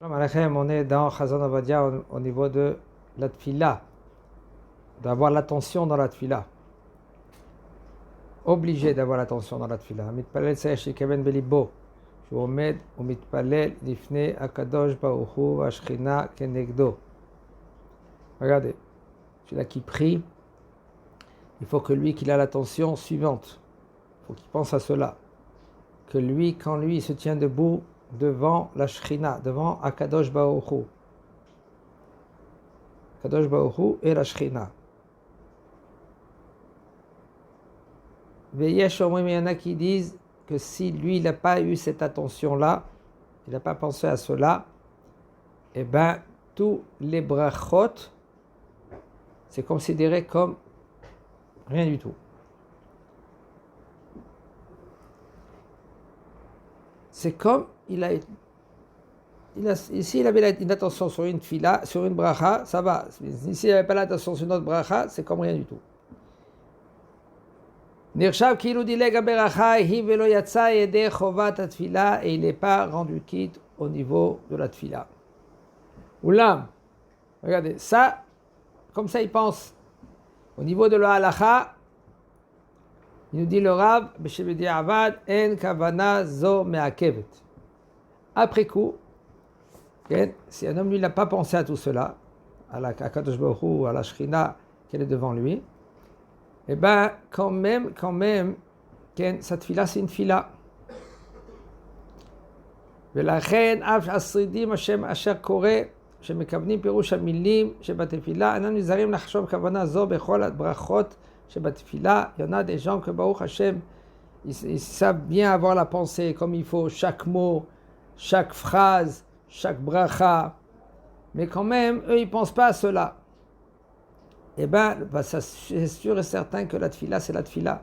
Shalom Aleichem, on est dans Chazon Ovadia au niveau de la tfila, d'avoir l'attention dans la tfila. Obligé d'avoir l'attention dans la tfila. Mitpalel tzarich sheyikaven belibo, שהוא עומד ומתפלל לפני הקדוש ברוך הוא והשכינה כנגדו. Regardez, celui-là qui prie, il faut que lui qu'il a l'attention suivante. Il faut qu'il pense à cela. Que lui, quand lui il se tient debout devant la Shekhinah, devant Akadosh Baruch Hu. Akadosh Baruch Hu et la Shekhinah. Veyesh omrim, il y en a qui disent que si lui il n'a pas eu cette attention-là, il n'a pas pensé à cela, eh bien tous les brachot, c'est considéré comme rien du tout. C'est comme ici il avait une attention sur une fila, sur une bracha, ça va. Ici il n'avait pas l'attention sur une autre bracha, c'est comme rien du tout. Nirshav כאילו דילג הברכה היא ולא יצא ידי חובת התפילה, et il n'est pas rendu quitte au niveau de la tfila. Oulam, regardez, ça, comme ça il pense. Au niveau de la halacha, il nous dit le Rav, b'shebediavad en kavana zo me'akevet. Après coup, si un homme lui n'a pas pensé à tout cela, à la Kadosh Baruch Hu, à la Shekhinah qu'elle est devant lui, eh bien, quand même, cette fila, c'est une fila. ולכן אף השרידים אשר קורא שמכוונים פירוש המילים שבתפילה אינם נזהרים לחשוב כוונה זו בכל הברכות שבתפילה. Il y en a des gens que Baruch Hashem ils savent bien avoir la pensée comme il faut, chaque mot, chaque phrase, chaque bracha, mais quand même eux ils pensent pas à cela. Eh bien, c'est sûr et certain que la tfila, c'est la tfila.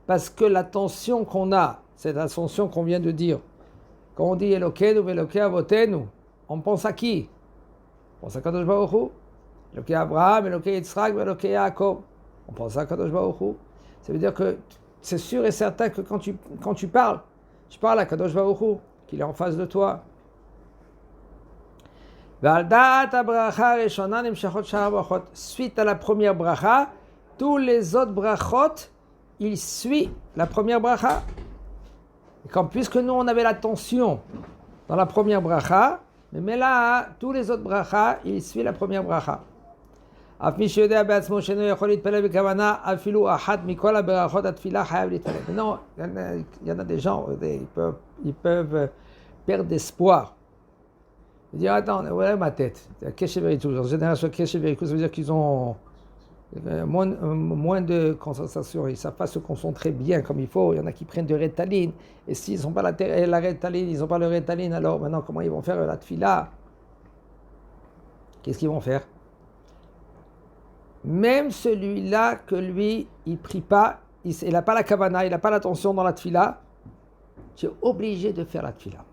Parce que l'attention qu'on a, cette attention qu'on vient de dire, quand on dit Elokeinu ve'Elokei avotenu, on pense à qui? On pense à Kadosh Baruch Hu. Elokei Abraham, Elokei Yitzhak, Elokei Yaakov. On pense à Kadosh Baruch Hu. Ça veut dire que c'est sûr et certain que quand tu parles à Kadosh Baruch Hu, qu'il est en face de toi. Suite à la première bracha, tous les autres brachot, ils suivent la première bracha. Et comme puisque nous on avait l'attention dans la première bracha, mais là, tous les autres brachas, ils suivent la première bracha. Mais non, il y en a des gens, ils peuvent perdre d'espoir. Ils disent, attends, voilà ma tête. En général, sur Keshe Verikus, ça veut dire qu'ils ont moins de concentration. Ils ne savent pas se concentrer bien comme il faut. Il y en a qui prennent de Ritaline. Et s'ils n'ont pas la Ritaline, ils n'ont pas le Ritaline, alors maintenant, comment ils vont faire la tfila? Qu'est-ce qu'ils vont faire? Même celui-là que lui, il ne prie pas, il n'a pas la kavana, il n'a pas l'attention dans la tfila, tu es obligé de faire la tfila.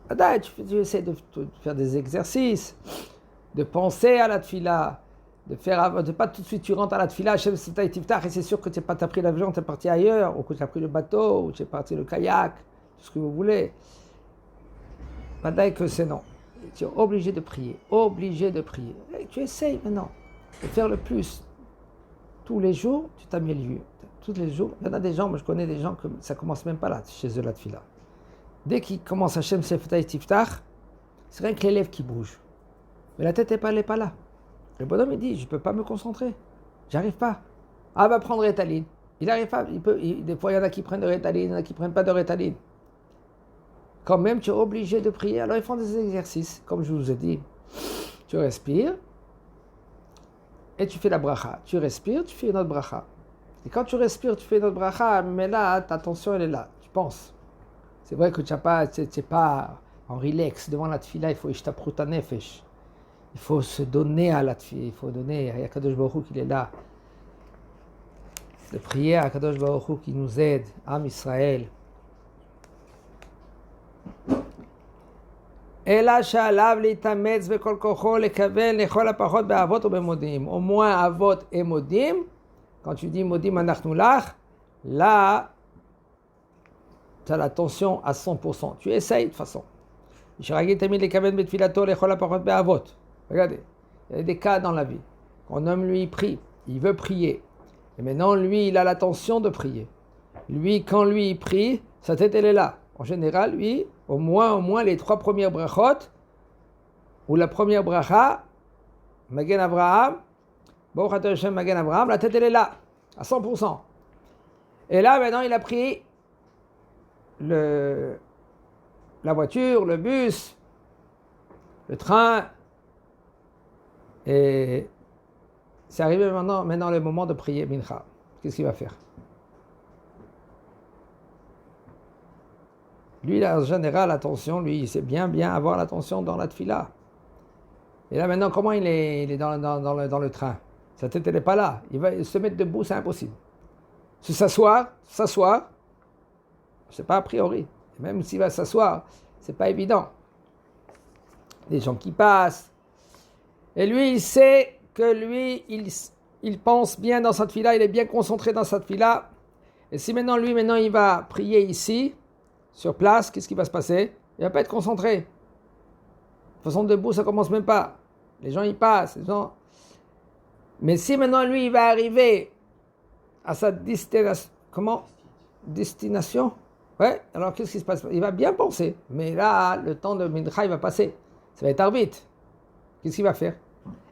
Tu essaies de faire des exercices, de penser à la tfila, de pas tout de suite tu rentres à la tfila, Hashem Sitaï Tiftach, et c'est sûr que tu n'as pas pris l'avion, tu es parti ailleurs, ou que tu as pris le bateau, ou tu es parti le kayak, tout ce que vous voulez. Que c'est non. Tu es obligé de prier. Et tu essayes maintenant de faire le plus. Tous les jours, tu t'améliores. Tous les jours, il y en a des gens, moi je connais des gens que ça commence même pas là, chez eux la tfila. Dès qu'il commence Hashem Sitaï Tiftach, c'est rien que les lèvres qui bougent. Mais la tête n'est pas là. Le bonhomme il dit, je ne peux pas me concentrer. J'arrive pas. Ah, va prendre Ritaline. Il n'arrive pas. Des fois, il y en a qui prennent de Ritaline, il y en a qui ne prennent pas de Ritaline. Quand même, tu es obligé de prier. Alors, ils font des exercices. Comme je vous ai dit, tu respires et tu fais la bracha. Tu respires, tu fais une autre bracha. Et quand tu respires, tu fais une autre bracha, mais là, ta attention, elle est là. Tu penses. C'est vrai que tu n'es pas en relax devant la tfila, il faut ishtaprut nefesh. Il faut se donner à la tfila, il faut donner à Kadosh Baruch Hu qu'il est là. De prier à Kadosh Baruch Hu qui nous aide, Am Israël. אלא שעליו להתאמץ בכל כוחו לכוון לכל הפחות באבות ובמודים. Au moins avot et modim. Quand tu dis modim anachnu lach, là tu as l'attention à 100%. Tu essayes de toute façon. Regardez, il y a des cas dans la vie. Un homme, lui, prie, il veut prier. Et maintenant, lui, il a l'attention de prier. Lui, quand lui, il prie, sa tête, elle est là. En général, lui, au moins les 3 premières brachot, ou la première bracha, Magen Avraham, Baruch Atah Hashem Magen Avraham, la tête, elle est là, à 100%. Et là, maintenant, il a pris la voiture, le bus, le train, et c'est arrivé maintenant le moment de prier Mincha. Qu'est-ce qu'il va faire? Lui, en général, attention, lui, il sait bien avoir l'attention dans la tfila. Et là, maintenant, comment il est dans le train? Sa tête, elle n'est pas là. Il va se mettre debout, c'est impossible. Se s'asseoir, c'est pas a priori. Et même s'il va s'asseoir, c'est pas évident. Des gens qui passent. Et lui, il sait que lui, il pense bien dans cette fila, il est bien concentré dans cette fila. Et si maintenant, il va prier ici, sur place, qu'est-ce qui va se passer? Il ne va pas être concentré. De toute façon, debout, ça ne commence même pas. Les gens, ils passent. Mais si maintenant, lui, il va arriver à sa destination, ouais, alors qu'est-ce qui se passe? Il va bien penser. Mais là, le temps de Mincha, il va passer. Ça va être Arvit. Qu'est-ce qu'il va faire?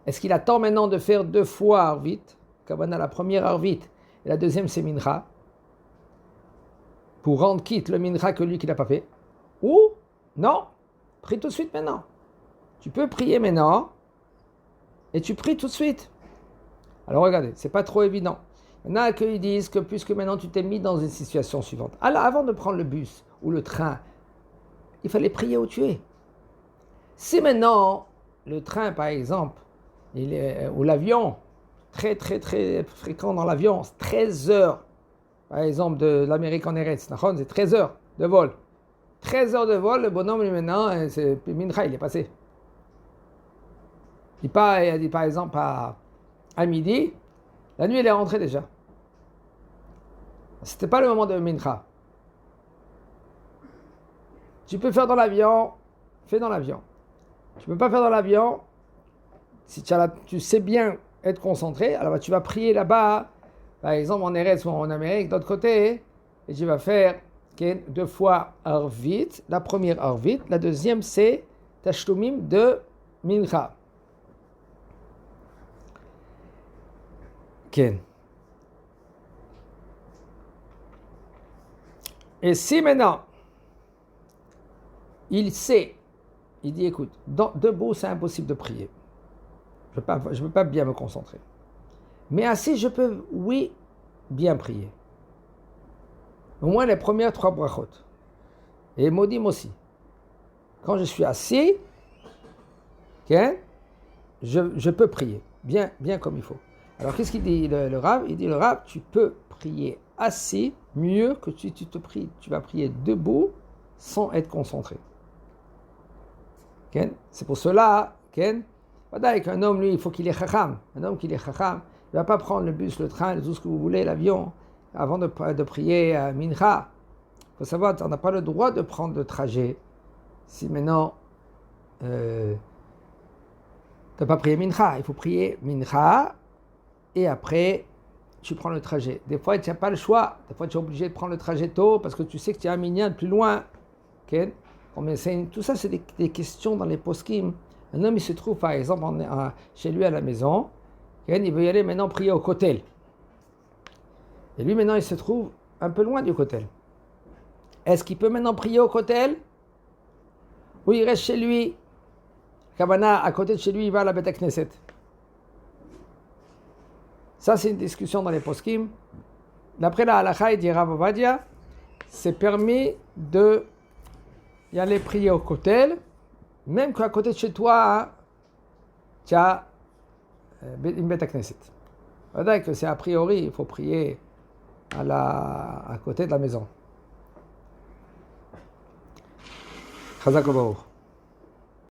Est-ce qu'il attend maintenant de faire 2 fois Arvit? Kavana, la première Arvit et la deuxième, c'est Mincha. Pour rendre quitte le Mincha que lui qui n'a pas fait. Ou, non, prie tout de suite maintenant. Tu peux prier maintenant et tu pries tout de suite. Alors regardez, c'est pas trop évident. Il y en a qui disent que puisque maintenant tu t'es mis dans une situation suivante. Alors avant de prendre le bus ou le train, il fallait prier où tu es. Si maintenant le train par exemple, ou l'avion, très très très fréquent dans l'avion, 13 heures. Par exemple, de l'Amérique en Eretz, c'est 13 heures de vol. 13 heures de vol, le bonhomme, lui, maintenant, c'est Mincha, il est passé. Il dit par exemple à midi, la nuit, il est rentré déjà. C'était pas le moment de Mincha. Tu peux faire dans l'avion, fais dans l'avion. Tu peux pas faire dans l'avion, si tu sais bien être concentré, alors tu vas prier là-bas, par exemple en Eretz ou en Amérique, de l'autre côté, et tu vas faire 2 fois Arvit, la première Arvit, la deuxième c'est Tashlumim de Mincha. Ken. Et si maintenant, il sait, il dit écoute, debout c'est impossible de prier. Je ne peux pas bien me concentrer. Mais assis, je peux, oui, bien prier. Au moins les premières 3 brachot. Et modim aussi. Quand je suis assis, okay, je peux prier, bien comme il faut. Alors qu'est-ce qu'il dit le Rav? Il dit le Rav, tu peux prier assis mieux que tu vas prier debout sans être concentré. Okay? C'est pour cela, qu'un homme, lui, il faut qu'il est chacham. Un homme qui est chacham, il ne va pas prendre le bus, le train, tout ce que vous voulez, l'avion, avant de prier à Mincha. Il faut savoir, on n'a pas le droit de prendre le trajet. Si maintenant, tu n'as pas prié Mincha, il faut prier Mincha, et après, tu prends le trajet. Des fois, tu n'as pas le choix. Des fois, tu es obligé de prendre le trajet tôt, parce que tu sais que tu as un minyan plus loin. Okay? Tout ça, c'est des questions dans les poskim. Un homme, il se trouve, par exemple, chez lui à la maison, il veut y aller maintenant prier au kotel. Et lui, maintenant, il se trouve un peu loin du kotel. Est-ce qu'il peut maintenant prier au kotel? Ou il reste chez lui? Kavana, à côté de chez lui, il va à la Beth Knesset. Ça, c'est une discussion dans les poskim. D'après la halakha, il dit Rav Ovadia, c'est permis de y aller prier au kotel, même qu'à côté de chez toi, tu as une Beth Knesset. C'est-à-dire que c'est a priori, il faut prier à côté de la maison. Chazak Baruch.